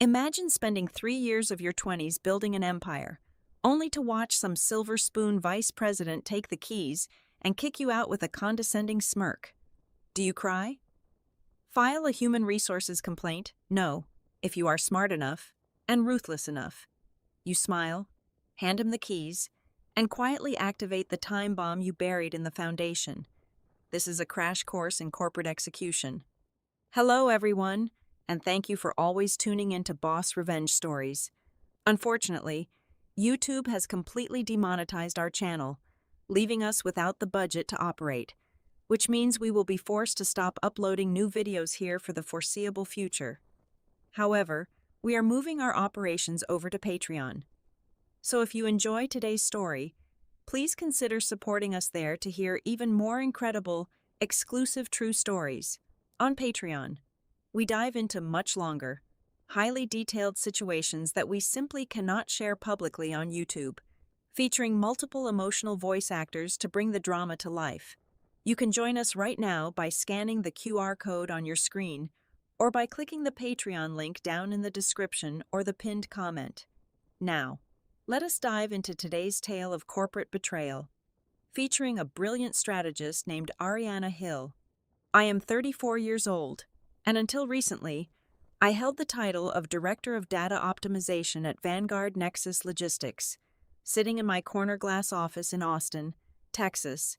Imagine spending 3 years of your 20s building an empire, only to watch some silver spoon vice president take the keys and kick you out with a condescending smirk. Do you cry? File a human resources complaint? No, if you are smart enough and ruthless enough. You smile, hand him the keys, and quietly activate the time bomb you buried in the foundation. This is a crash course in corporate execution. Hello, everyone, and thank you for always tuning into Boss Revenge Stories. Unfortunately, YouTube has completely demonetized our channel, leaving us without the budget to operate, which means we will be forced to stop uploading new videos here for the foreseeable future. However, we are moving our operations over to Patreon. So if you enjoy today's story, please consider supporting us there to hear even more incredible, exclusive true stories. On Patreon, we dive into much longer, highly detailed situations that we simply cannot share publicly on YouTube, featuring multiple emotional voice actors to bring the drama to life. You can join us right now by scanning the QR code on your screen or by clicking the Patreon link down in the description or the pinned comment. Now, let us dive into today's tale of corporate betrayal, featuring a brilliant strategist named Ariana Hill. I am 34 years old, and until recently, I held the title of Director of Data Optimization at Vanguard Nexus Logistics, sitting in my corner glass office in Austin, Texas.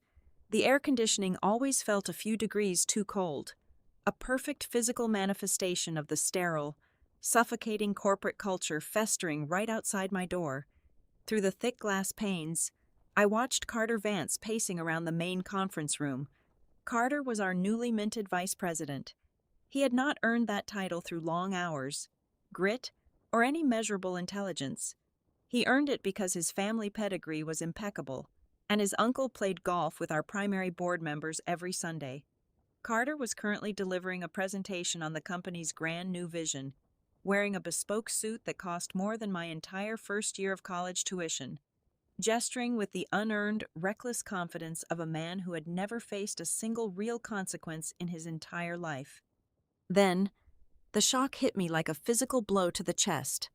The air conditioning always felt a few degrees too cold, a perfect physical manifestation of the sterile, suffocating corporate culture festering right outside my door. Through the thick glass panes, I watched Carter Vance pacing around the main conference room. Carter was our newly minted vice president. He had not earned that title through long hours, grit, or any measurable intelligence. He earned it because his family pedigree was impeccable, and his uncle played golf with our primary board members every Sunday. Carter was currently delivering a presentation on the company's grand new vision, wearing a bespoke suit that cost more than my entire first year of college tuition, gesturing with the unearned, reckless confidence of a man who had never faced a single real consequence in his entire life. Then, the shock hit me like a physical blow to the chest.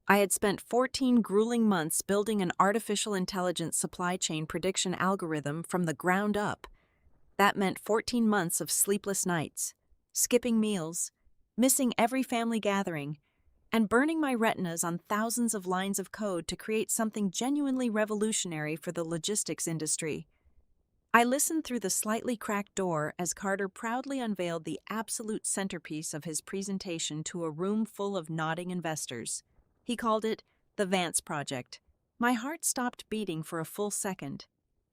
I had spent 14 grueling months building an artificial intelligence supply chain prediction algorithm from the ground up. That meant 14 months of sleepless nights, skipping meals, missing every family gathering, and burning my retinas on thousands of lines of code to create something genuinely revolutionary for the logistics industry. I listened through the slightly cracked door as Carter proudly unveiled the absolute centerpiece of his presentation to a room full of nodding investors. He called it the Vance Project. My heart stopped beating for a full second.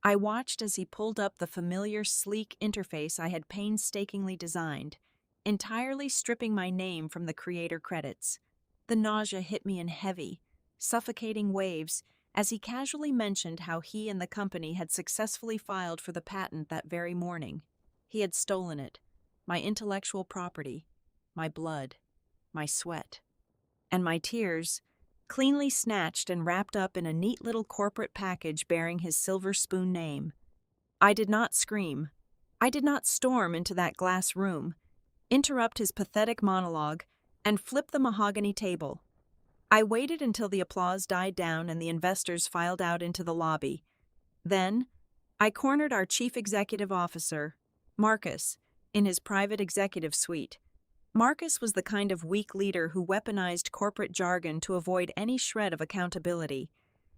I watched as he pulled up the familiar, sleek interface I had painstakingly designed, entirely stripping my name from the creator credits. The nausea hit me in heavy, suffocating waves as he casually mentioned how he and the company had successfully filed for the patent that very morning. He had stolen it, my intellectual property, my blood, my sweat, and my tears, cleanly snatched and wrapped up in a neat little corporate package bearing his silver spoon name. I did not scream. I did not storm into that glass room, interrupt his pathetic monologue, and flip the mahogany table. I waited until the applause died down and the investors filed out into the lobby. Then, I cornered our chief executive officer, Marcus, in his private executive suite. Marcus was the kind of weak leader who weaponized corporate jargon to avoid any shred of accountability.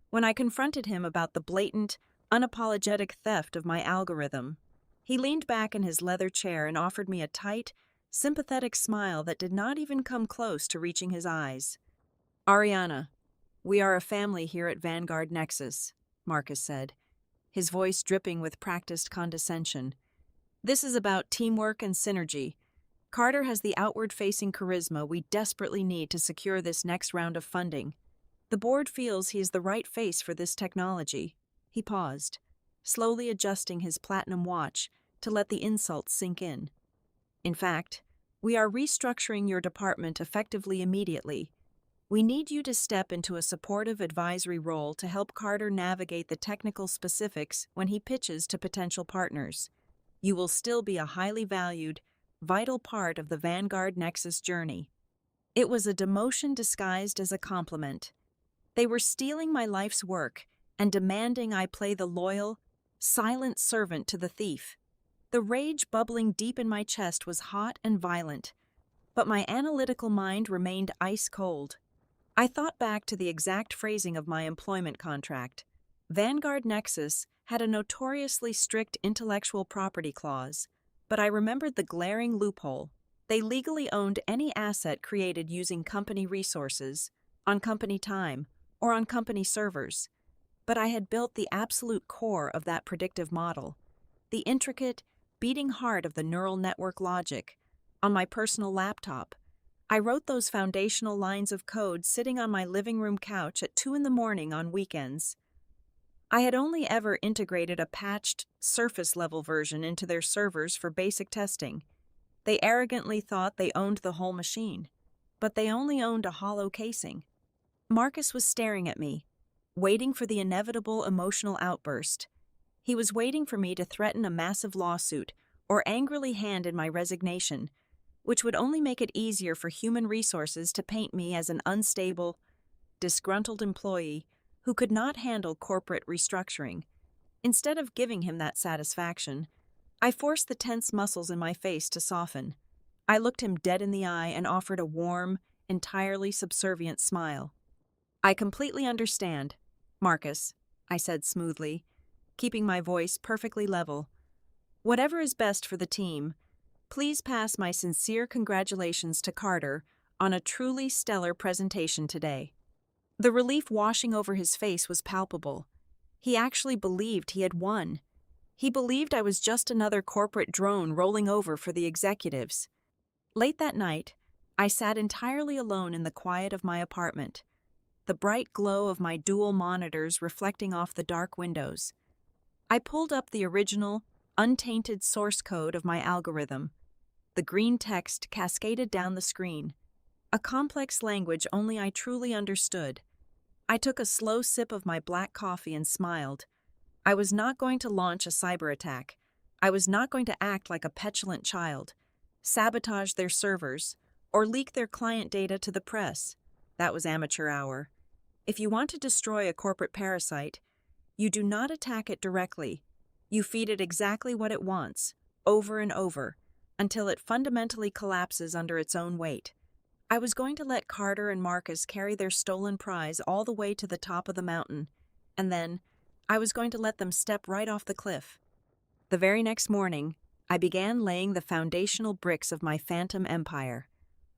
When I confronted him about the blatant, unapologetic theft of my algorithm, he leaned back in his leather chair and offered me a tight, sympathetic smile that did not even come close to reaching his eyes. "Ariana, we are a family here at Vanguard Nexus," Marcus said, his voice dripping with practiced condescension. "This is about teamwork and synergy. Carter has the outward-facing charisma we desperately need to secure this next round of funding. The board feels he is the right face for this technology." He paused, slowly adjusting his platinum watch to let the insults sink in. "In fact, we are restructuring your department effectively immediately. We need you to step into a supportive advisory role to help Carter navigate the technical specifics when he pitches to potential partners. You will still be a highly valued, vital part of the Vanguard Nexus journey." It was a demotion disguised as a compliment. They were stealing my life's work and demanding I play the loyal, silent servant to the thief. The rage bubbling deep in my chest was hot and violent, but my analytical mind remained ice cold. I thought back to the exact phrasing of my employment contract. Vanguard Nexus had a notoriously strict intellectual property clause, but I remembered the glaring loophole. They legally owned any asset created using company resources, on company time, or on company servers. But I had built the absolute core of that predictive model, the intricate, beating heart of the neural network logic, on my personal laptop. I wrote those foundational lines of code sitting on my living room couch at 2 a.m. on weekends. I had only ever integrated a patched, surface-level version into their servers for basic testing. They arrogantly thought they owned the whole machine, but they only owned a hollow casing. Marcus was staring at me, waiting for the inevitable emotional outburst. He was waiting for me to threaten a massive lawsuit or angrily hand in my resignation, which would only make it easier for human resources to paint me as an unstable, disgruntled employee who could not handle corporate restructuring. Instead of giving him that satisfaction, I forced the tense muscles in my face to soften. I looked him dead in the eye and offered a warm, entirely subservient smile. "I completely understand, Marcus," I said smoothly, keeping my voice perfectly level. "Whatever is best for the team, please pass my sincere congratulations to Carter on a truly stellar presentation today." The relief washing over his face was palpable. He actually believed he had won. He believed I was just another corporate drone rolling over for the executives. Late that night, I sat entirely alone in the quiet of my apartment, the bright glow of my dual monitors reflecting off the dark windows. I pulled up the original, untainted source code of my algorithm. The green text cascaded down the screen, a complex language only I truly understood. I took a slow sip of my black coffee and smiled. I was not going to launch a cyber attack. I was not going to act like a petulant child, sabotage their servers, or leak their client data to the press. That was amateur hour. If you want to destroy a corporate parasite, you do not attack it directly. You feed it exactly what it wants, over and over, until it fundamentally collapses under its own weight. I was going to let Carter and Marcus carry their stolen prize all the way to the top of the mountain, and then I was going to let them step right off the cliff. The very next morning, I began laying the foundational bricks of my phantom empire,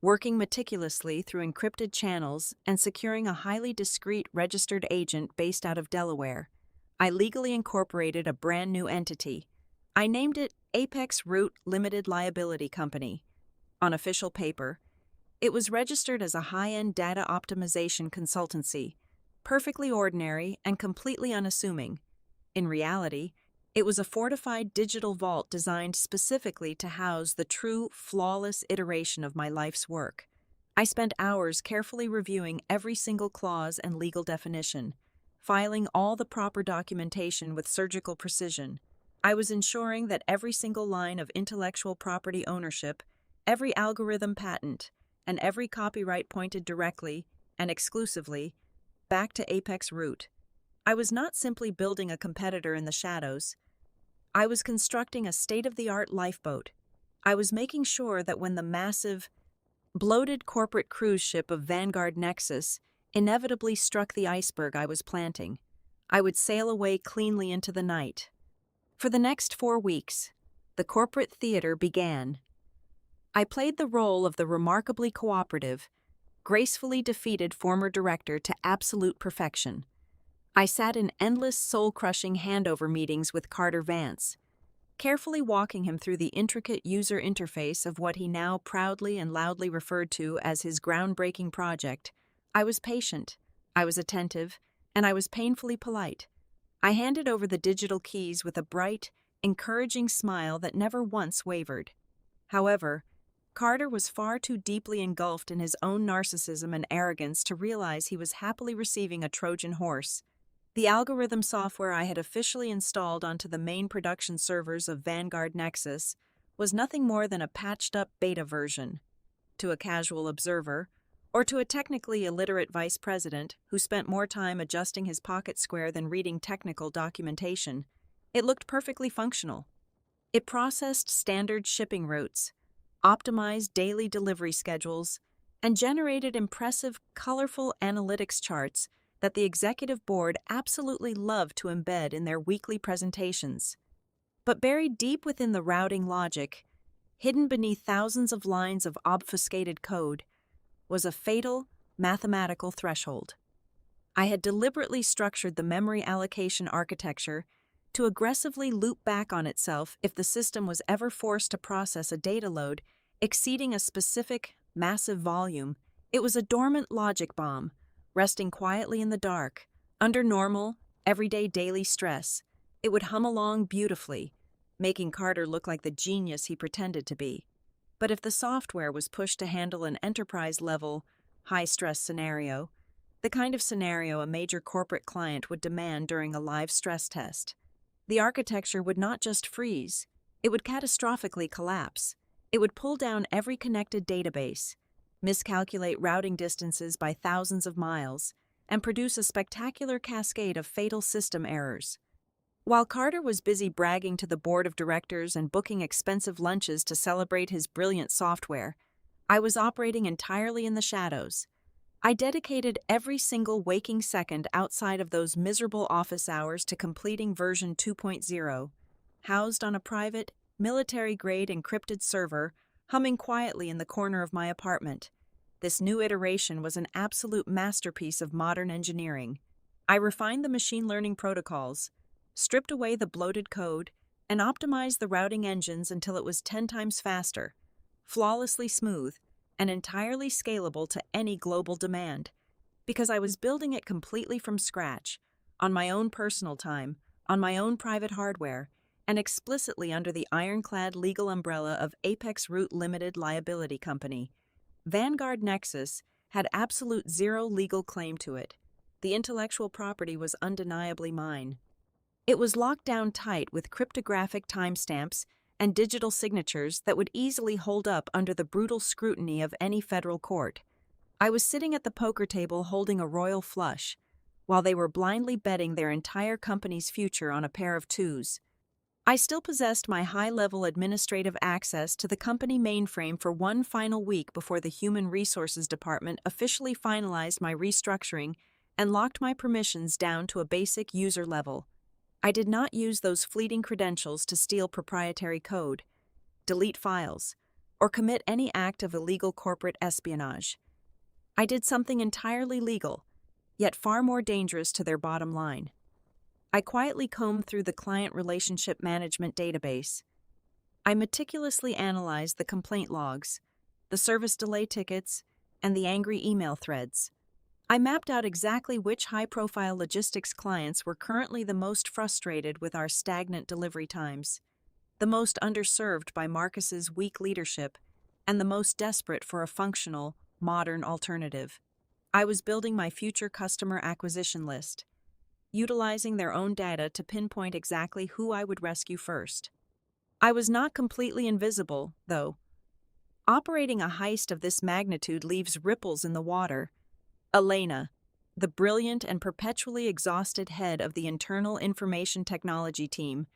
working meticulously through encrypted channels and securing a highly discreet registered agent based out of Delaware. I legally incorporated a brand new entity. I named it Apex Root Limited Liability Company. On official paper, it was registered as a high-end data optimization consultancy, perfectly ordinary and completely unassuming. In reality, it was a fortified digital vault designed specifically to house the true, flawless iteration of my life's work. I spent hours carefully reviewing every single clause and legal definition, filing all the proper documentation with surgical precision. I was ensuring that every single line of intellectual property ownership, every algorithm patent, and every copyright pointed directly and exclusively back to Apex Root. I was not simply building a competitor in the shadows. I was constructing a state-of-the-art lifeboat. I was making sure that when the massive, bloated corporate cruise ship of Vanguard Nexus inevitably struck the iceberg I was planting, I would sail away cleanly into the night. For the next 4 weeks, the corporate theater began. I played the role of the remarkably cooperative, gracefully defeated former director to absolute perfection. I sat in endless soul-crushing handover meetings with Carter Vance, carefully walking him through the intricate user interface of what he now proudly and loudly referred to as his groundbreaking project. I was patient, I was attentive, and I was painfully polite. I handed over the digital keys with a bright, encouraging smile that never once wavered. However, Carter was far too deeply engulfed in his own narcissism and arrogance to realize he was happily receiving a Trojan horse. The algorithm software I had officially installed onto the main production servers of Vanguard Nexus was nothing more than a patched-up beta version. To a casual observer, Or to a technically illiterate vice president who spent more time adjusting his pocket square than reading technical documentation, it looked perfectly functional. It processed standard shipping routes, optimized daily delivery schedules, and generated impressive, colorful analytics charts that the executive board absolutely loved to embed in their weekly presentations. But buried deep within the routing logic, hidden beneath thousands of lines of obfuscated code, was a fatal, mathematical threshold. I had deliberately structured the memory allocation architecture to aggressively loop back on itself if the system was ever forced to process a data load exceeding a specific, massive volume. It was a dormant logic bomb, resting quietly in the dark. Under normal, everyday daily stress, it would hum along beautifully, making Carter look like the genius he pretended to be. But if the software was pushed to handle an enterprise-level, high-stress scenario, the kind of scenario a major corporate client would demand during a live stress test, the architecture would not just freeze, it would catastrophically collapse. It would pull down every connected database, miscalculate routing distances by thousands of miles, and produce a spectacular cascade of fatal system errors. While Carter was busy bragging to the board of directors and booking expensive lunches to celebrate his brilliant software, I was operating entirely in the shadows. I dedicated every single waking second outside of those miserable office hours to completing version 2.0, housed on a private, military-grade encrypted server, humming quietly in the corner of my apartment. This new iteration was an absolute masterpiece of modern engineering. I refined the machine learning protocols, stripped away the bloated code, and optimized the routing engines until it was 10 times faster, flawlessly smooth, and entirely scalable to any global demand. Because I was building it completely from scratch, on my own personal time, on my own private hardware, and explicitly under the ironclad legal umbrella of Apex Root Limited Liability Company. Vanguard Nexus had absolute zero legal claim to it. The intellectual property was undeniably mine. It was locked down tight with cryptographic timestamps and digital signatures that would easily hold up under the brutal scrutiny of any federal court. I was sitting at the poker table holding a royal flush, while they were blindly betting their entire company's future on a pair of twos. I still possessed my high-level administrative access to the company mainframe for one final week before the Human Resources Department officially finalized my restructuring and locked my permissions down to a basic user level. I did not use those fleeting credentials to steal proprietary code, delete files, or commit any act of illegal corporate espionage. I did something entirely legal, yet far more dangerous to their bottom line. I quietly combed through the client relationship management database. I meticulously analyzed the complaint logs, the service delay tickets, and the angry email threads. I mapped out exactly which high-profile logistics clients were currently the most frustrated with our stagnant delivery times, the most underserved by Marcus's weak leadership, and the most desperate for a functional, modern alternative. I was building my future customer acquisition list, utilizing their own data to pinpoint exactly who I would rescue first. I was not completely invisible, though. Operating a heist of this magnitude leaves ripples in the water. Elena, the brilliant and perpetually exhausted head of the internal information technology team,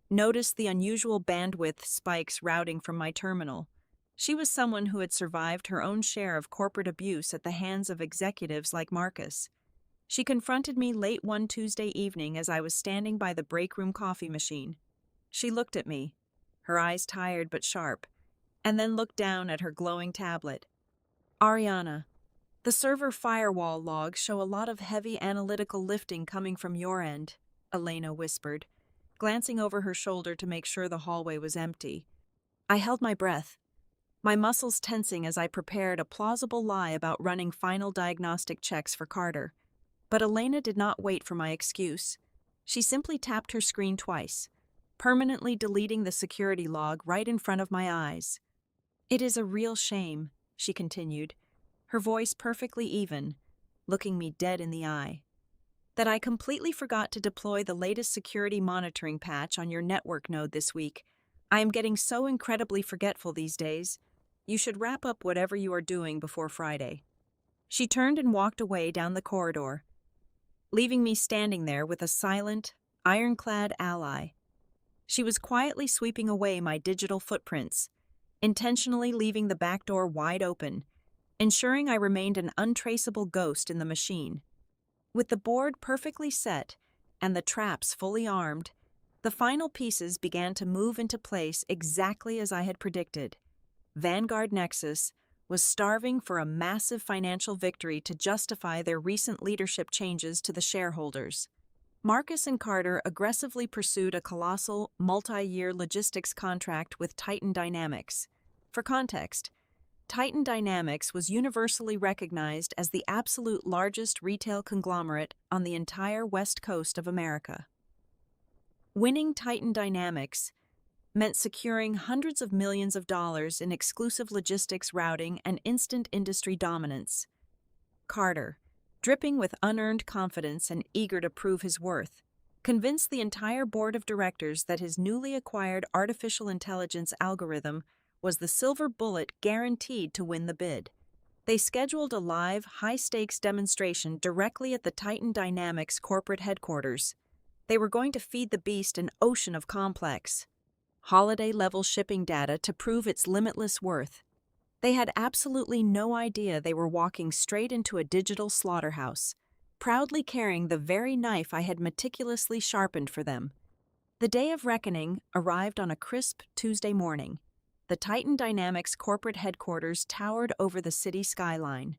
noticed the unusual bandwidth spikes routing from my terminal. She was someone who had survived her own share of corporate abuse at the hands of executives like Marcus. She confronted me late one Tuesday evening as I was standing by the break room coffee machine. She looked at me, her eyes tired but sharp, and then looked down at her glowing tablet. "Ariana, the server firewall logs show a lot of heavy analytical lifting coming from your end," Elena whispered, glancing over her shoulder to make sure the hallway was empty. I held my breath, my muscles tensing as I prepared a plausible lie about running final diagnostic checks for Carter. But Elena did not wait for my excuse. She simply tapped her screen twice, permanently deleting the security log right in front of my eyes. "It is a real shame," she continued, her voice perfectly even, looking me dead in the eye, "that I completely forgot to deploy the latest security monitoring patch on your network node this week. I am getting so incredibly forgetful these days. You should wrap up whatever you are doing before Friday." She turned and walked away down the corridor, leaving me standing there with a silent, ironclad ally. She was quietly sweeping away my digital footprints, intentionally leaving the back door wide open, ensuring I remained an untraceable ghost in the machine. With the board perfectly set and the traps fully armed, the final pieces began to move into place exactly as I had predicted. Vanguard Nexus was starving for a massive financial victory to justify their recent leadership changes to the shareholders. Marcus and Carter aggressively pursued a colossal, multi-year logistics contract with Titan Dynamics. For context, Titan Dynamics was universally recognized as the absolute largest retail conglomerate on the entire west coast of America. Winning Titan Dynamics meant securing hundreds of millions of dollars in exclusive logistics routing and instant industry dominance. Carter, dripping with unearned confidence and eager to prove his worth, convinced the entire board of directors that his newly acquired artificial intelligence algorithm was the silver bullet guaranteed to win the bid. They scheduled a live, high-stakes demonstration directly at the Titan Dynamics corporate headquarters. They were going to feed the beast an ocean of complex, holiday-level shipping data to prove its limitless worth. They had absolutely no idea they were walking straight into a digital slaughterhouse, proudly carrying the very knife I had meticulously sharpened for them. The day of reckoning arrived on a crisp Tuesday morning. The Titan Dynamics corporate headquarters towered over the city skyline,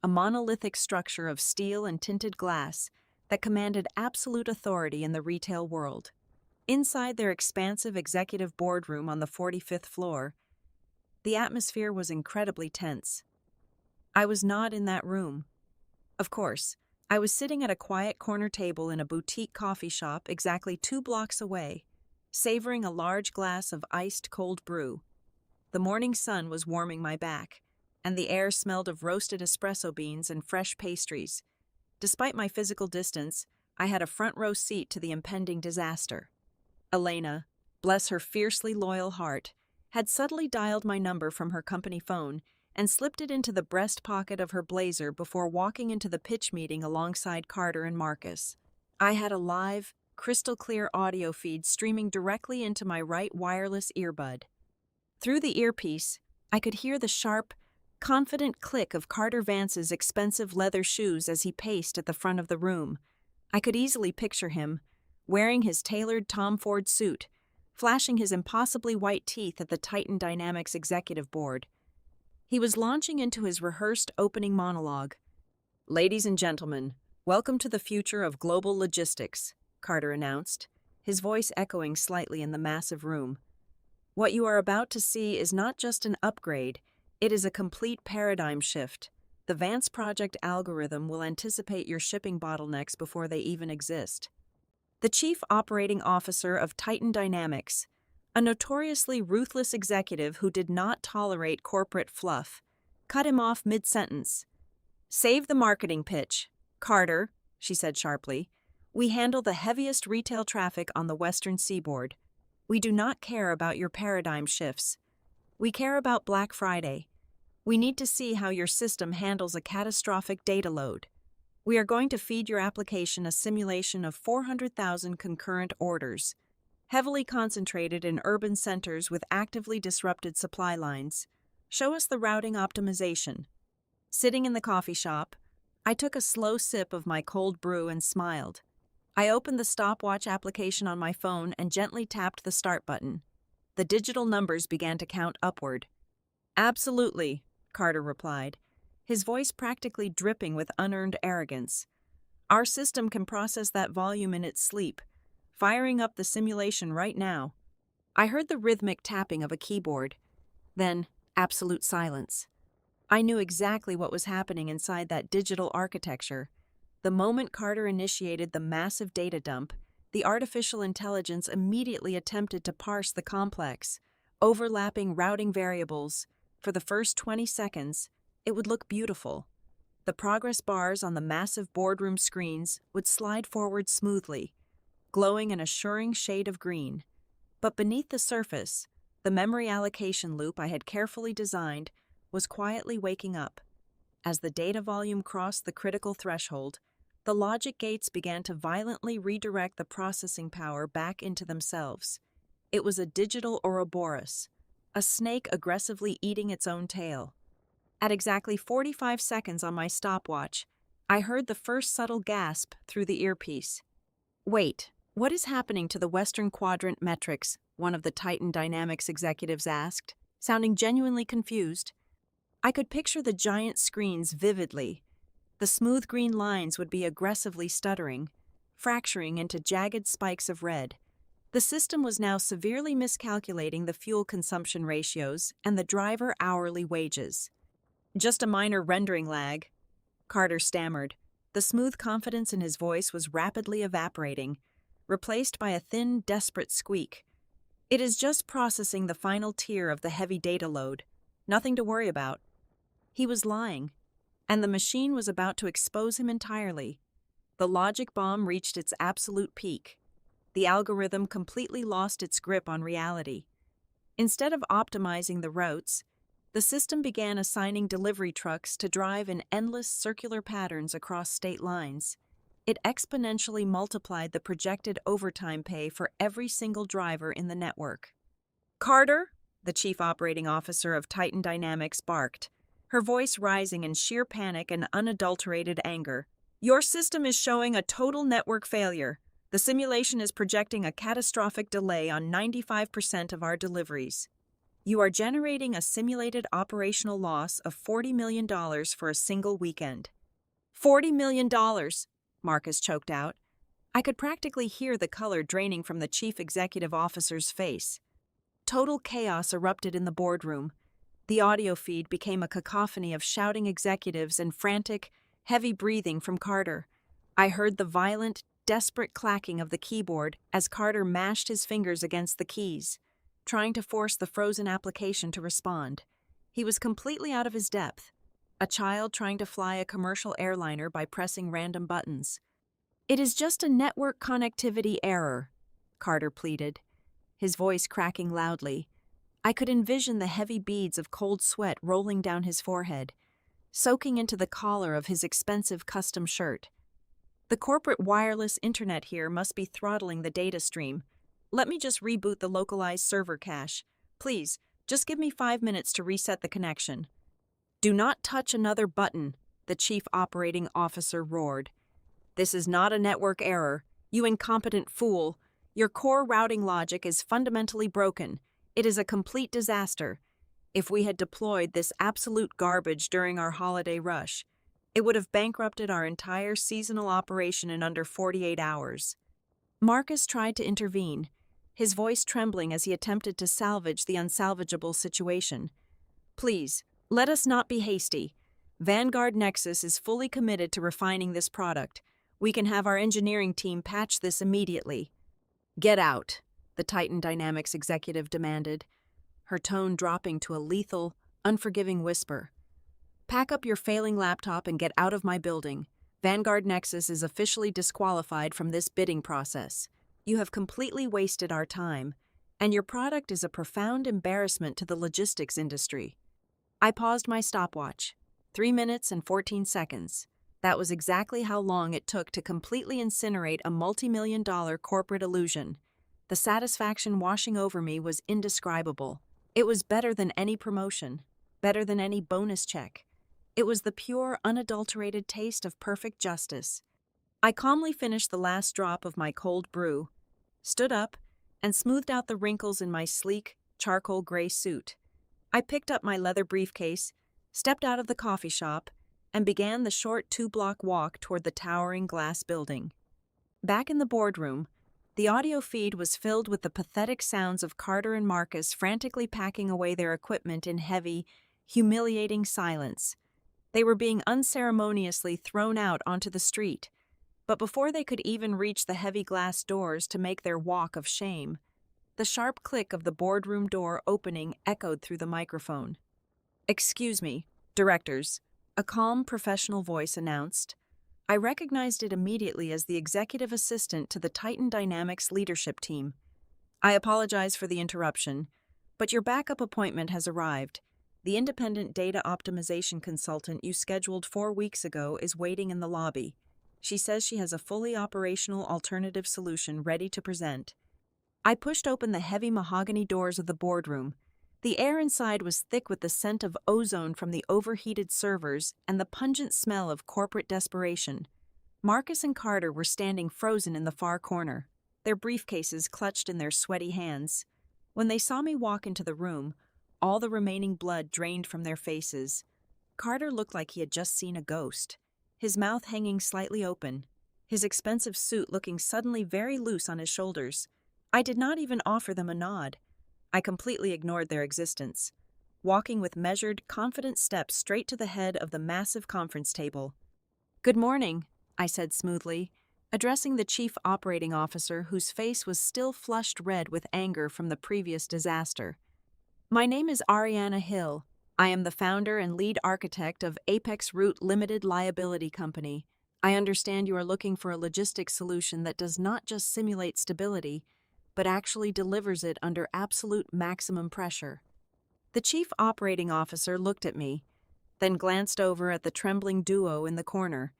a monolithic structure of steel and tinted glass that commanded absolute authority in the retail world. Inside their expansive executive boardroom on the 45th floor, the atmosphere was incredibly tense. I was not in that room. Of course, I was sitting at a quiet corner table in a boutique coffee shop exactly 2 blocks away, savoring a large glass of iced cold brew. The morning sun was warming my back, and the air smelled of roasted espresso beans and fresh pastries. Despite my physical distance, I had a front-row seat to the impending disaster. Elena, bless her fiercely loyal heart, had subtly dialed my number from her company phone and slipped it into the breast pocket of her blazer before walking into the pitch meeting alongside Carter and Marcus. I had a live, crystal-clear audio feed streaming directly into my right wireless earbud. Through the earpiece, I could hear the sharp, confident click of Carter Vance's expensive leather shoes as he paced at the front of the room. I could easily picture him, wearing his tailored Tom Ford suit, flashing his impossibly white teeth at the Titan Dynamics executive board. He was launching into his rehearsed opening monologue. "Ladies and gentlemen, welcome to the future of global logistics," Carter announced, his voice echoing slightly in the massive room. "What you are about to see is not just an upgrade, it is a complete paradigm shift. The Vance Project algorithm will anticipate your shipping bottlenecks before they even exist." The chief operating officer of Titan Dynamics, a notoriously ruthless executive who did not tolerate corporate fluff, cut him off mid-sentence. "Save the marketing pitch, Carter," she said sharply. "We handle the heaviest retail traffic on the Western Seaboard. We do not care about your paradigm shifts. We care about Black Friday. We need to see how your system handles a catastrophic data load. We are going to feed your application a simulation of 400,000 concurrent orders, heavily concentrated in urban centers with actively disrupted supply lines. Show us the routing optimization." Sitting in the coffee shop, I took a slow sip of my cold brew and smiled. I opened the stopwatch application on my phone and gently tapped the start button. The digital numbers began to count upward. "Absolutely," Carter replied, his voice practically dripping with unearned arrogance. "Our system can process that volume in its sleep, firing up the simulation right now." I heard the rhythmic tapping of a keyboard, then absolute silence. I knew exactly what was happening inside that digital architecture. The moment Carter initiated the massive data dump, the artificial intelligence immediately attempted to parse the complex, overlapping routing variables. For the first 20 seconds, it would look beautiful. The progress bars on the massive boardroom screens would slide forward smoothly, glowing an assuring shade of green. But beneath the surface, the memory allocation loop I had carefully designed was quietly waking up. As the data volume crossed the critical threshold, the logic gates began to violently redirect the processing power back into themselves. It was a digital Ouroboros, a snake aggressively eating its own tail. At exactly 45 seconds on my stopwatch, I heard the first subtle gasp through the earpiece. "Wait, what is happening to the Western Quadrant metrics?" one of the Titan Dynamics executives asked, sounding genuinely confused. I could picture the giant screens vividly. The smooth green lines would be aggressively stuttering, fracturing into jagged spikes of red. The system was now severely miscalculating the fuel consumption ratios and the driver hourly wages. "Just a minor rendering lag," Carter stammered. The smooth confidence in his voice was rapidly evaporating, replaced by a thin, desperate squeak. "It is just processing the final tier of the heavy data load. Nothing to worry about." He was lying, and the machine was about to expose him entirely. The logic bomb reached its absolute peak. The algorithm completely lost its grip on reality. Instead of optimizing the routes, the system began assigning delivery trucks to drive in endless circular patterns across state lines. It exponentially multiplied the projected overtime pay for every single driver in the network. "Carter," the chief operating officer of Titan Dynamics barked, her voice rising in sheer panic and unadulterated anger. "Your system is showing a total network failure. The simulation is projecting a catastrophic delay on 95% of our deliveries. You are generating a simulated operational loss of $40 million for a single weekend." $40 million, Marcus choked out. I could practically hear the color draining from the chief executive officer's face. Total chaos erupted in the boardroom. The audio feed became a cacophony of shouting executives and frantic, heavy breathing from Carter. I heard the violent, desperate clacking of the keyboard as Carter mashed his fingers against the keys, trying to force the frozen application to respond. He was completely out of his depth, a child trying to fly a commercial airliner by pressing random buttons. "It is just a network connectivity error," Carter pleaded, his voice cracking loudly. I could envision the heavy beads of cold sweat rolling down his forehead, soaking into the collar of his expensive custom shirt. "The corporate wireless internet here must be throttling the data stream. Let me just reboot the localized server cache. Please, just give me 5 minutes to reset the connection." "Do not touch another button," the chief operating officer roared. "This is not a network error. You incompetent fool. Your core routing logic is fundamentally broken. It is a complete disaster. If we had deployed this absolute garbage during our holiday rush, it would have bankrupted our entire seasonal operation in under 48 hours. Marcus tried to intervene, his voice trembling as he attempted to salvage the unsalvageable situation. "Please, let us not be hasty. Vanguard Nexus is fully committed to refining this product. We can have our engineering team patch this immediately." "Get out," the Titan Dynamics executive demanded, her tone dropping to a lethal, unforgiving whisper. "Pack up your failing laptop and get out of my building. Vanguard Nexus is officially disqualified from this bidding process. You have completely wasted our time, and your product is a profound embarrassment to the logistics industry." I paused my stopwatch. 3 minutes and 14 seconds. That was exactly how long it took to completely incinerate a multi-million-dollar corporate illusion. The satisfaction washing over me was indescribable. It was better than any promotion, better than any bonus check. It was the pure, unadulterated taste of perfect justice. I calmly finished the last drop of my cold brew, stood up, and smoothed out the wrinkles in my sleek, charcoal gray suit. I picked up my leather briefcase, stepped out of the coffee shop, and began the short 2-block walk toward the towering glass building. Back in the boardroom, the audio feed was filled with the pathetic sounds of Carter and Marcus frantically packing away their equipment in heavy, humiliating silence. They were being unceremoniously thrown out onto the street, but before they could even reach the heavy glass doors to make their walk of shame, the sharp click of the boardroom door opening echoed through the microphone. "Excuse me, directors," a calm, professional voice announced. I recognized it immediately as the executive assistant to the Titan Dynamics leadership team. "I apologize for the interruption, but your backup appointment has arrived. The independent data optimization consultant you scheduled 4 weeks ago is waiting in the lobby. She says she has a fully operational alternative solution ready to present. I pushed open the heavy mahogany doors of the boardroom. The air inside was thick with the scent of ozone from the overheated servers and the pungent smell of corporate desperation. Marcus and Carter were standing frozen in the far corner, their briefcases clutched in their sweaty hands. When they saw me walk into the room, all the remaining blood drained from their faces. Carter looked like he had just seen a ghost, his mouth hanging slightly open, his expensive suit looking suddenly very loose on his shoulders. I did not even offer them a nod. I completely ignored their existence, walking with measured, confident steps straight to the head of the massive conference table. "Good morning," I said smoothly, addressing the chief operating officer whose face was still flushed red with anger from the previous disaster. "My name is Ariana Hill. I am the founder and lead architect of Apex Root Limited Liability Company. I understand you are looking for a logistics solution that does not just simulate stability, but actually delivers it under absolute maximum pressure." The chief operating officer looked at me, then glanced over at the trembling duo in the corner,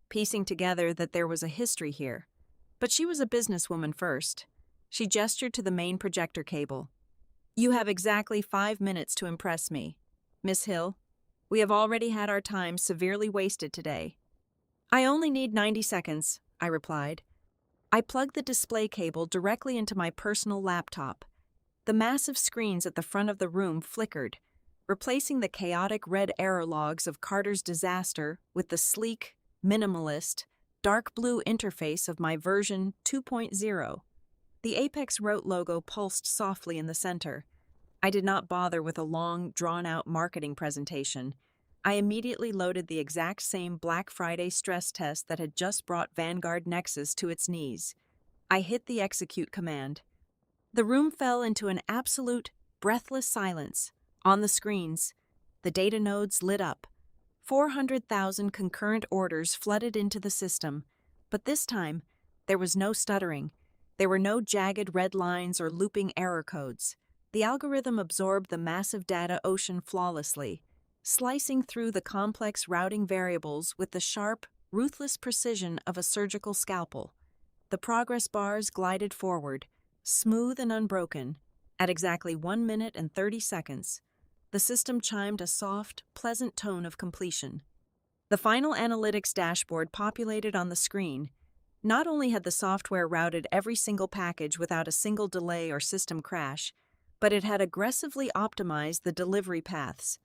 piecing together that there was a history here. But she was a businesswoman first. She gestured to the main projector cable. "You have exactly 5 minutes to impress me. Miss Hill, we have already had our time severely wasted today." "I only need 90 seconds, I replied. I plugged the display cable directly into my personal laptop. The massive screens at the front of the room flickered, replacing the chaotic red error logs of Carter's disaster with the sleek, minimalist, dark blue interface of my version 2.0. The Apex Rote logo pulsed softly in the center. I did not bother with a long, drawn-out marketing presentation. I immediately loaded the exact same Black Friday stress test that had just brought Vanguard Nexus to its knees. I hit the execute command. The room fell into an absolute, breathless silence. On the screens, the data nodes lit up. 400,000 concurrent orders flooded into the system, but this time, there was no stuttering. There were no jagged red lines or looping error codes. The algorithm absorbed the massive data ocean flawlessly, slicing through the complex routing variables with the sharp, ruthless precision of a surgical scalpel. The progress bars glided forward, smooth and unbroken. At exactly 1 minute and 30 seconds, the system chimed a soft, pleasant tone of completion. The final analytics dashboard populated on the screen. Not only had the software routed every single package without a single delay or system crash, but it had aggressively optimized the delivery paths,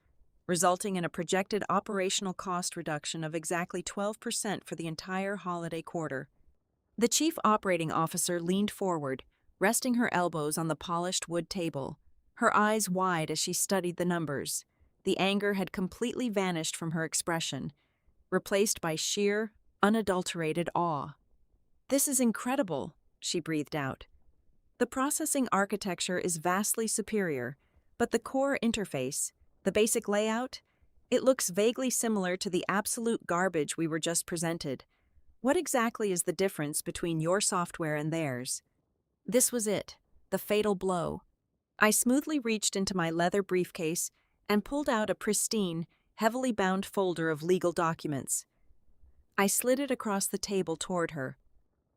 resulting in a projected operational cost reduction of exactly 12% for the entire holiday quarter. The chief operating officer leaned forward, resting her elbows on the polished wood table, her eyes wide as she studied the numbers. The anger had completely vanished from her expression, replaced by sheer, unadulterated awe. "This is incredible," she breathed out. "The processing architecture is vastly superior, but the core interface, the basic layout, it looks vaguely similar to the absolute garbage we were just presented. What exactly is the difference between your software and theirs?" This was it, the fatal blow. I smoothly reached into my leather briefcase and pulled out a pristine, heavily bound folder of legal documents. I slid it across the table toward her.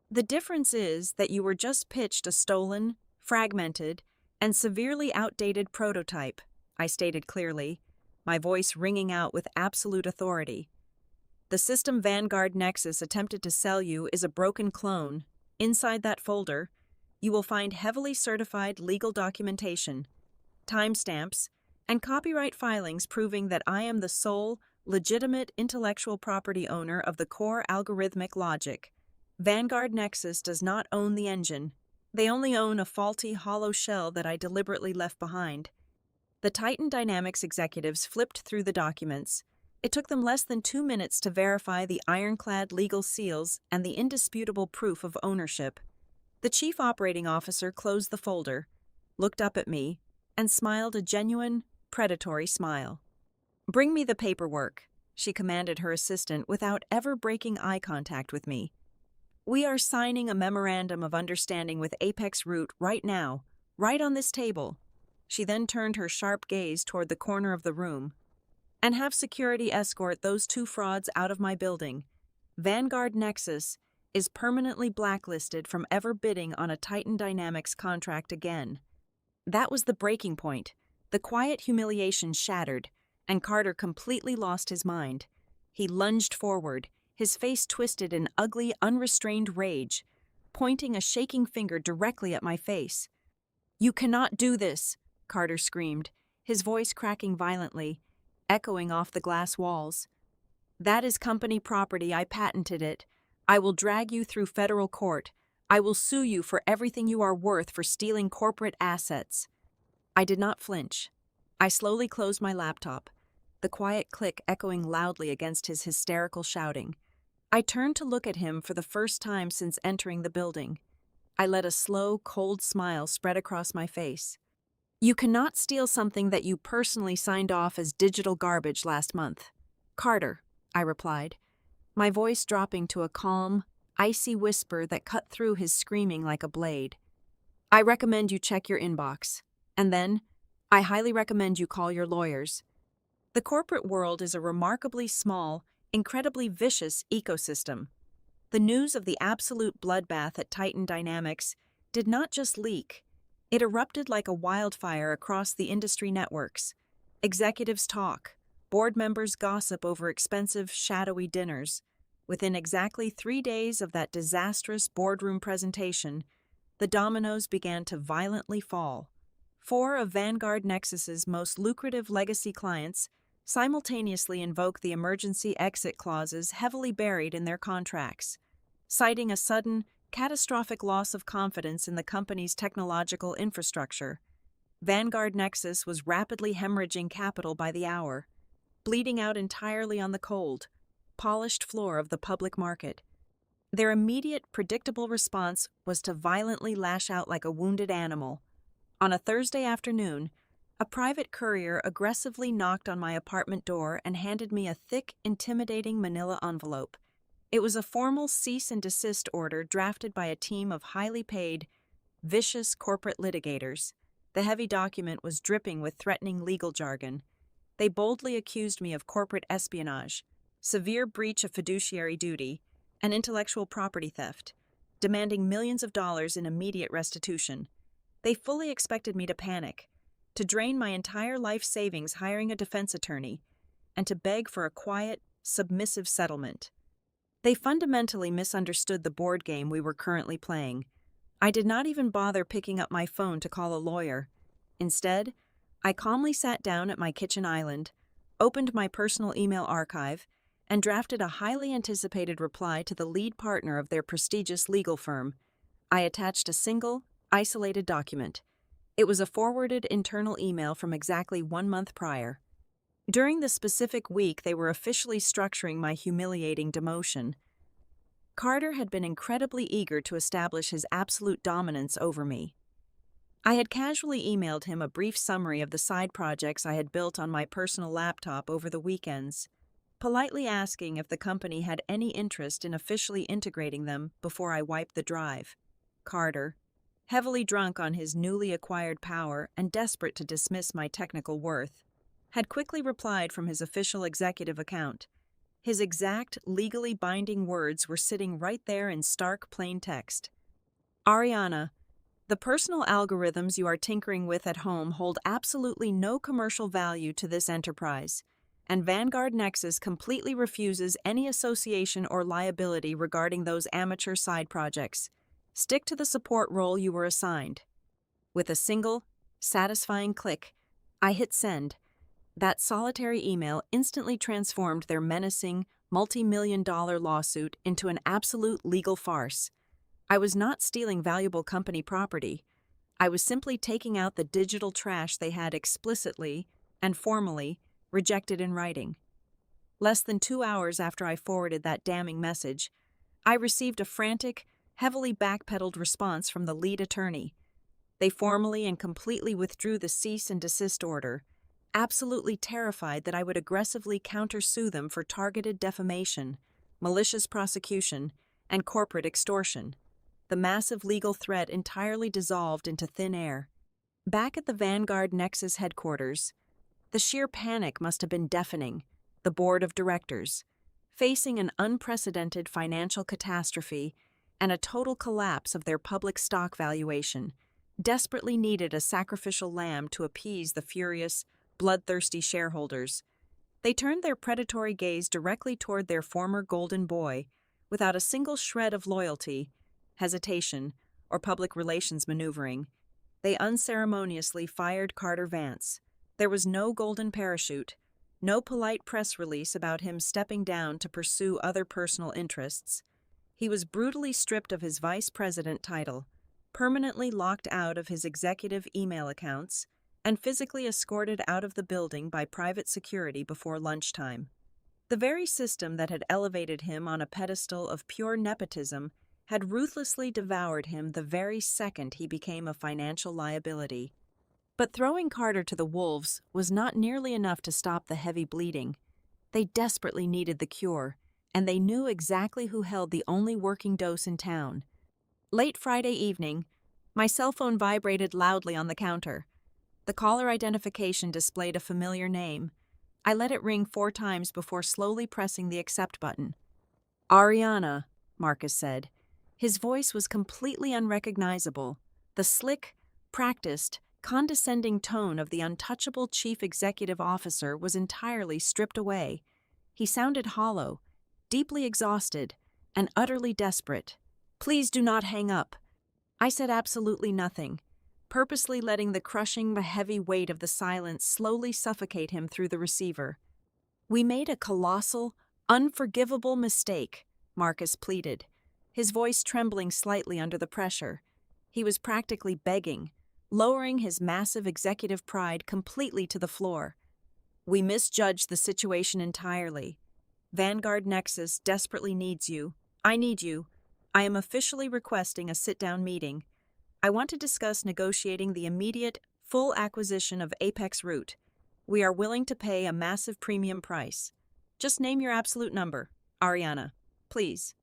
"The difference is that you were just pitched a stolen, fragmented, and severely outdated prototype," I stated clearly, my voice ringing out with absolute authority. "The system Vanguard Nexus attempted to sell you is a broken clone. Inside that folder, you will find heavily certified legal documentation, timestamps, and copyright filings proving that I am the sole, legitimate intellectual property owner of the core algorithmic logic. Vanguard Nexus does not own the engine. They only own a faulty, hollow shell that I deliberately left behind." The Titan Dynamics executives flipped through the documents. It took them less than 2 minutes to verify the ironclad legal seals and the indisputable proof of ownership. The chief operating officer closed the folder, looked up at me, and smiled a genuine, predatory smile. "Bring me the paperwork," she commanded her assistant without ever breaking eye contact with me. "We are signing a memorandum of understanding with Apex Root right now, right on this table." She then turned her sharp gaze toward the corner of the room. "And have security escort those two frauds out of my building. Vanguard Nexus is permanently blacklisted from ever bidding on a Titan Dynamics contract again." That was the breaking point. The quiet humiliation shattered, and Carter completely lost his mind. He lunged forward, his face twisted in ugly, unrestrained rage, pointing a shaking finger directly at my face. "You cannot do this," Carter screamed, his voice cracking violently, echoing off the glass walls. "That is company property. I patented it. I will drag you through federal court. I will sue you for everything you are worth for stealing corporate assets." I did not flinch. I slowly closed my laptop, the quiet click echoing loudly against his hysterical shouting. I turned to look at him for the first time since entering the building. I let a slow, cold smile spread across my face. "You cannot steal something that you personally signed off as digital garbage last month." "Carter," I replied, my voice dropping to a calm, icy whisper that cut through his screaming like a blade. "I recommend you check your inbox. And then, I highly recommend you call your lawyers." The corporate world is a remarkably small, incredibly vicious ecosystem. The news of the absolute bloodbath at Titan Dynamics did not just leak. It erupted like a wildfire across the industry networks. Executives talk, board members gossip over expensive, shadowy dinners. Within exactly 3 days of that disastrous boardroom presentation, the dominoes began to violently fall. 4 of Vanguard Nexus's most lucrative legacy clients simultaneously invoked the emergency exit clauses heavily buried in their contracts, citing a sudden, catastrophic loss of confidence in the company's technological infrastructure. Vanguard Nexus was rapidly hemorrhaging capital by the hour, bleeding out entirely on the cold, polished floor of the public market. Their immediate, predictable response was to violently lash out like a wounded animal. On a Thursday afternoon, a private courier aggressively knocked on my apartment door and handed me a thick, intimidating manila envelope. It was a formal cease and desist order drafted by a team of highly paid, vicious corporate litigators. The heavy document was dripping with threatening legal jargon. They boldly accused me of corporate espionage, severe breach of fiduciary duty, and intellectual property theft, demanding millions of dollars in immediate restitution. They fully expected me to panic, to drain my entire life savings hiring a defense attorney, and to beg for a quiet, submissive settlement. They fundamentally misunderstood the board game we were currently playing. I did not even bother picking up my phone to call a lawyer. Instead, I calmly sat down at my kitchen island, opened my personal email archive, and drafted a highly anticipated reply to the lead partner of their prestigious legal firm. I attached a single, isolated document. It was a forwarded internal email from exactly 1 month prior. During the specific week they were officially structuring my humiliating demotion, Carter had been incredibly eager to establish his absolute dominance over me. I had casually emailed him a brief summary of the side projects I had built on my personal laptop over the weekends, politely asking if the company had any interest in officially integrating them before I wiped the drive. Carter, heavily drunk on his newly acquired power and desperate to dismiss my technical worth, had quickly replied from his official executive account. His exact, legally binding words were sitting right there in stark, plain text. "Ariana, the personal algorithms you are tinkering with at home hold absolutely no commercial value to this enterprise, and Vanguard Nexus completely refuses any association or liability regarding those amateur side projects. Stick to the support role you were assigned." With a single, satisfying click, I hit send. That solitary email instantly transformed their menacing, multi-million-dollar lawsuit into an absolute legal farce. I was not stealing valuable company property. I was simply taking out the digital trash they had explicitly and formally rejected in writing. Less than 2 hours after I forwarded that damning message, I received a frantic, heavily backpedaled response from the lead attorney. They formally and completely withdrew the cease and desist order, absolutely terrified that I would aggressively countersue them for targeted defamation, malicious prosecution, and corporate extortion. The massive legal threat entirely dissolved into thin air. Back at the Vanguard Nexus headquarters, the sheer panic must have been deafening. The board of directors, facing an unprecedented financial catastrophe and a total collapse of their public stock valuation, desperately needed a sacrificial lamb to appease the furious, bloodthirsty shareholders. They turned their predatory gaze directly toward their former golden boy, without a single shred of loyalty, hesitation, or public relations maneuvering. They unceremoniously fired Carter Vance. There was no golden parachute, no polite press release about him stepping down to pursue other personal interests. He was brutally stripped of his vice president title, permanently locked out of his executive email accounts, and physically escorted out of the building by private security before lunchtime. The very system that had elevated him on a pedestal of pure nepotism had ruthlessly devoured him the very second he became a financial liability. But throwing Carter to the wolves was not nearly enough to stop the heavy bleeding. They desperately needed the cure, and they knew exactly who held the only working dose in town. Late Friday evening, my cell phone vibrated loudly on the counter. The caller identification displayed a familiar name. I let it ring 4 times before slowly pressing the accept button. "Ariana," Marcus said. His voice was completely unrecognizable. The slick, practiced, condescending tone of the untouchable chief executive officer was entirely stripped away. He sounded hollow, deeply exhausted, and utterly desperate. "Please do not hang up." I said absolutely nothing, purposely letting the crushing, heavy weight of the silence slowly suffocate him through the receiver. "We made a colossal, unforgivable mistake," Marcus pleaded, his voice trembling slightly under the pressure. He was practically begging, lowering his massive executive pride completely to the floor. "We misjudged the situation entirely. Vanguard Nexus desperately needs you. I need you. I am officially requesting a sit-down meeting. I want to discuss negotiating the immediate, full acquisition of Apex Root. We are willing to pay a massive premium price. Just name your absolute number, Ariana, please."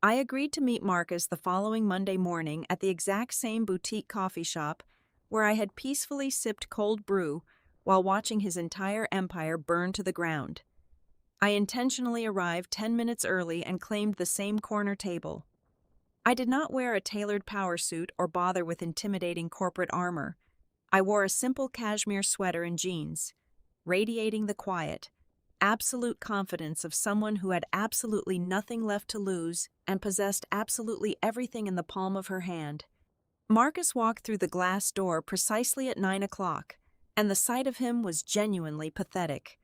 I agreed to meet Marcus the following Monday morning at the exact same boutique coffee shop where I had peacefully sipped cold brew while watching his entire empire burn to the ground. I intentionally arrived 10 minutes early and claimed the same corner table. I did not wear a tailored power suit or bother with intimidating corporate armor. I wore a simple cashmere sweater and jeans, radiating the quiet, absolute confidence of someone who had absolutely nothing left to lose and possessed absolutely everything in the palm of her hand. Marcus walked through the glass door precisely at 9 o'clock, and the sight of him was genuinely pathetic.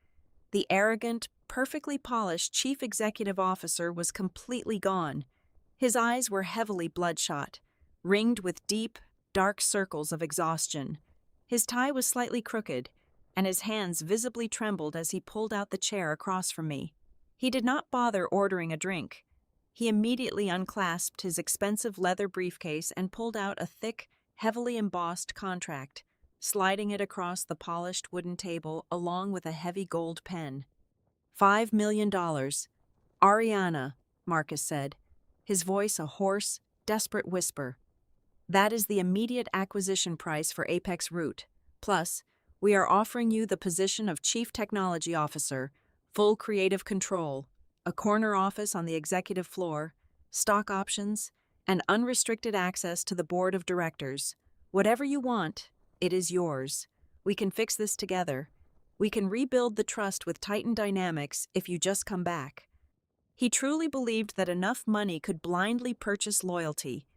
The arrogant, perfectly polished chief executive officer was completely gone. His eyes were heavily bloodshot, ringed with deep, dark circles of exhaustion. His tie was slightly crooked, and his hands visibly trembled as he pulled out the chair across from me. He did not bother ordering a drink. He immediately unclasped his expensive leather briefcase and pulled out a thick, heavily embossed contract, sliding it across the polished wooden table along with a heavy gold pen. $5 million. Ariana, Marcus said, his voice a hoarse, desperate whisper. That is the immediate acquisition price for Apex Root. Plus, we are offering you the position of Chief Technology Officer, full creative control, a corner office on the executive floor, stock options, and unrestricted access to the board of directors. Whatever you want, it is yours. We can fix this together. We can rebuild the trust with Titan Dynamics if you just come back. He truly believed that enough money could blindly purchase loyalty.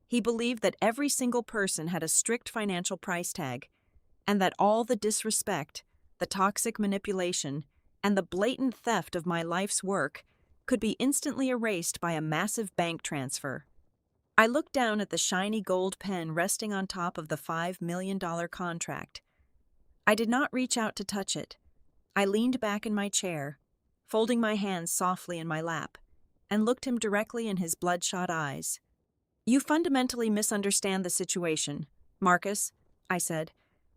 He believed that every single person had a strict financial price tag, and that all the disrespect, the toxic manipulation, and the blatant theft of my life's work could be instantly erased by a massive bank transfer. I looked down at the shiny gold pen resting on top of the $5 million contract. I did not reach out to touch it. I leaned back in my chair, folding my hands softly in my lap, and looked him directly in his bloodshot eyes. "You fundamentally misunderstand the situation, Marcus," I said,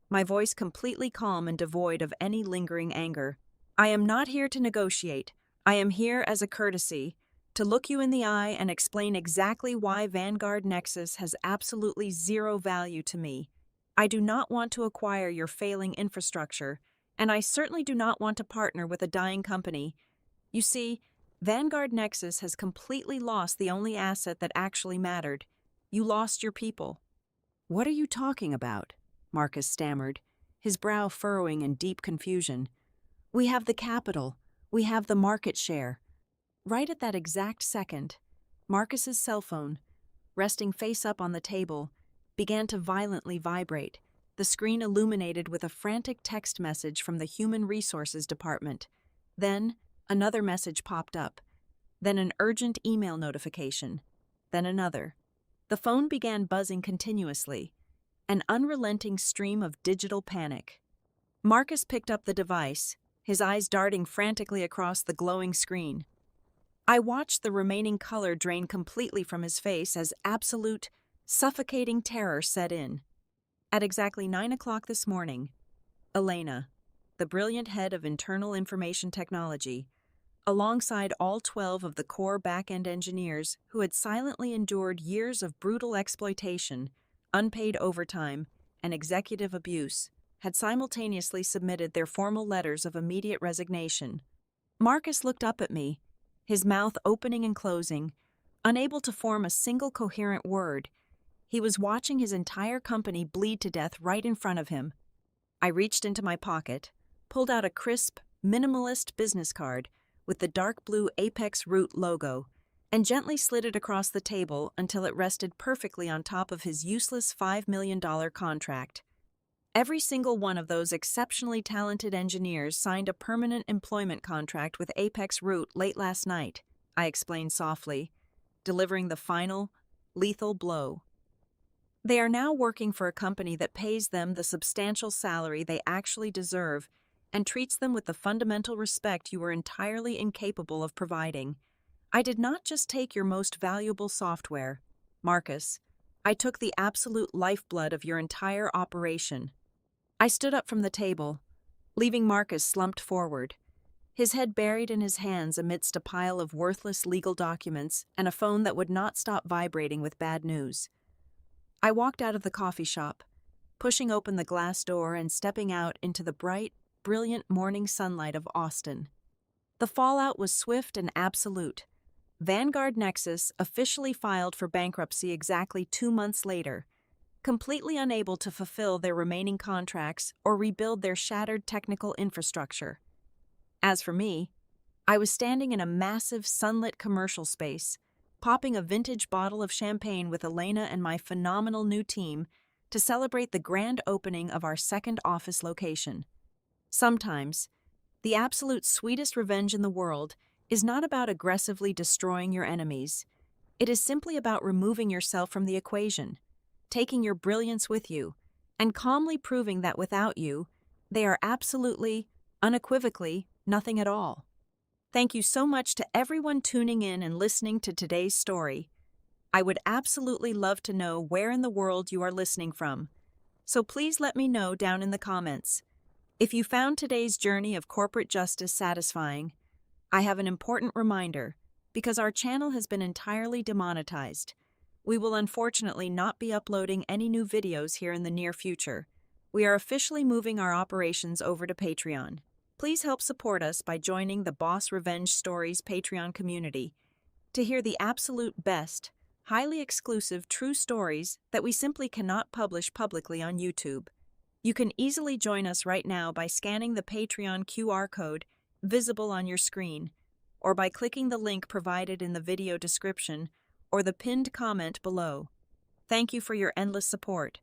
my voice completely calm and devoid of any lingering anger. "I am not here to negotiate. I am here as a courtesy, to look you in the eye and explain exactly why Vanguard Nexus has absolutely zero value to me. I do not want to acquire your failing infrastructure, and I certainly do not want to partner with a dying company. You see, Vanguard Nexus has completely lost the only asset that actually mattered. You lost your people." "What are you talking about?" Marcus stammered, his brow furrowing in deep confusion. "We have the capital. We have the market share." Right at that exact second, Marcus's cell phone, resting face up on the table, began to violently vibrate, the screen illuminated with a frantic text message from the Human Resources Department. Then, another message popped up. Then an urgent email notification. Then another. The phone began buzzing continuously, an unrelenting stream of digital panic. Marcus picked up the device, his eyes darting frantically across the glowing screen. I watched the remaining color drain completely from his face as absolute, suffocating terror set in. At exactly 9 o'clock this morning, Elena, the brilliant head of Internal Information Technology, alongside all 12 of the core back-end engineers who had silently endured years of brutal exploitation, unpaid overtime, and executive abuse, had simultaneously submitted their formal letters of immediate resignation. Marcus looked up at me, his mouth opening and closing, unable to form a single coherent word. He was watching his entire company bleed to death right in front of him. I reached into my pocket, pulled out a crisp, minimalist business card with the dark blue Apex Root logo, and gently slid it across the table until it rested perfectly on top of his useless $5 million contract. Every single one of those exceptionally talented engineers signed a permanent employment contract with Apex Root late last night, I explained softly, delivering the final, lethal blow. They are now working for a company that pays them the substantial salary they actually deserve and treats them with the fundamental respect you were entirely incapable of providing. I did not just take your most valuable software, Marcus. I took the absolute lifeblood of your entire operation. I stood up from the table, leaving Marcus slumped forward, his head buried in his hands amidst a pile of worthless legal documents and a phone that would not stop vibrating with bad news. I walked out of the coffee shop, pushing open the glass door and stepping out into the bright, brilliant morning sunlight of Austin. The fallout was swift and absolute. Vanguard Nexus officially filed for bankruptcy exactly 2 months later, completely unable to fulfill their remaining contracts or rebuild their shattered technical infrastructure. As for me, I was standing in a massive sunlit commercial space, popping a vintage bottle of champagne with Elena and my phenomenal new team to celebrate the grand opening of our second office location. Sometimes, the absolute sweetest revenge in the world is not about aggressively destroying your enemies. It is simply about removing yourself from the equation, taking your brilliance with you, and calmly proving that without you, they are absolutely, unequivocally, nothing at all. Thank you so much to everyone tuning in and listening to today's story. I would absolutely love to know where in the world you are listening from, so please let me know down in the comments. If you found today's journey of corporate justice satisfying, I have an important reminder, because our channel has been entirely demonetized. We will unfortunately not be uploading any new videos here in the near future. We are officially moving our operations over to Patreon. Please help support us by joining the Boss Revenge Stories Patreon community to hear the absolute best, highly exclusive true stories that we simply cannot publish publicly on YouTube. You can easily join us right now by scanning the Patreon QR code visible on your screen, or by clicking the link provided in the video description or the pinned comment below. Thank you for your endless support.